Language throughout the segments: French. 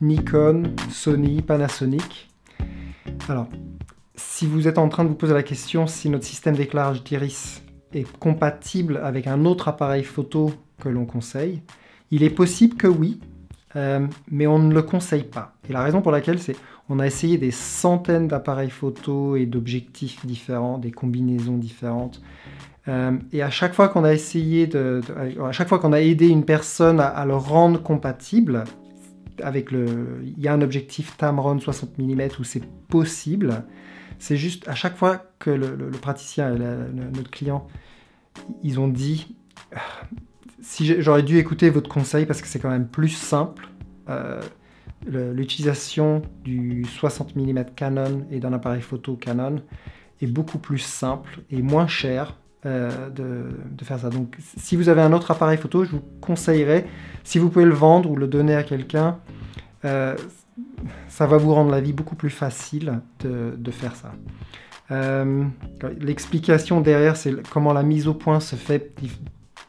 Nikon, Sony, Panasonic. Alors, si vous êtes en train de vous poser la question si notre système d'éclairage d'iris est compatible avec un autre appareil photo que l'on conseille, il est possible que oui, mais on ne le conseille pas. Et la raison pour laquelle, c'est on a essayé des centaines d'appareils photo et d'objectifs différents, des combinaisons différentes. Et à chaque fois qu'on a essayé à chaque fois qu'on a aidé une personne à le rendre compatible, il y a un objectif Tamron 60 mm où c'est possible. C'est juste à chaque fois que le praticien et notre client, ils ont dit si j'aurais dû écouter votre conseil parce que c'est quand même plus simple. L'utilisation du 60 mm Canon et d'un appareil photo Canon est beaucoup plus simple et moins cher de faire ça. Donc si vous avez un autre appareil photo, je vous conseillerais, si vous pouvez le vendre ou le donner à quelqu'un, ça va vous rendre la vie beaucoup plus facile de faire ça. L'explication derrière, c'est comment la mise au point se fait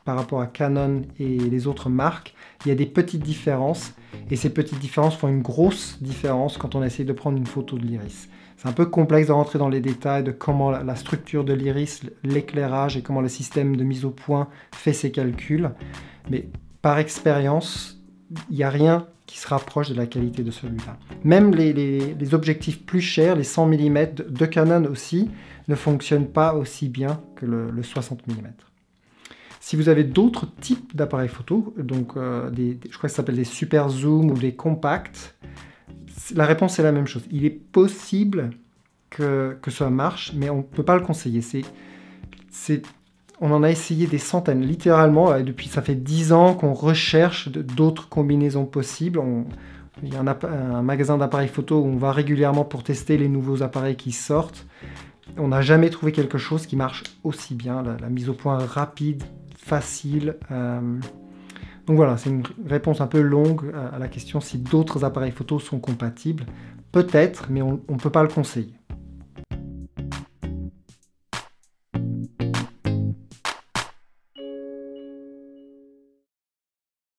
par rapport à Canon et les autres marques. Il y a des petites différences, et ces petites différences font une grosse différence quand on essaie de prendre une photo de l'iris. C'est un peu complexe de rentrer dans les détails de comment la structure de l'iris, l'éclairage et comment le système de mise au point fait ses calculs, mais par expérience, il n'y a rien qui se rapproche de la qualité de celui-là. Même les objectifs plus chers, les 100 mm de Canon aussi, ne fonctionnent pas aussi bien que le 60 mm. Si vous avez d'autres types d'appareils photo, donc je crois que ça s'appelle des super zoom ou des compacts, la réponse est la même chose. Il est possible que ça marche, mais on ne peut pas le conseiller. On en a essayé des centaines, littéralement, depuis ça fait 10 ans qu'on recherche d'autres combinaisons possibles. Il y a un magasin d'appareils photo où on va régulièrement pour tester les nouveaux appareils qui sortent. On n'a jamais trouvé quelque chose qui marche aussi bien, la mise au point rapide, facile. Donc voilà, c'est une réponse un peu longue à la question si d'autres appareils photo sont compatibles. Peut-être, mais on ne peut pas le conseiller.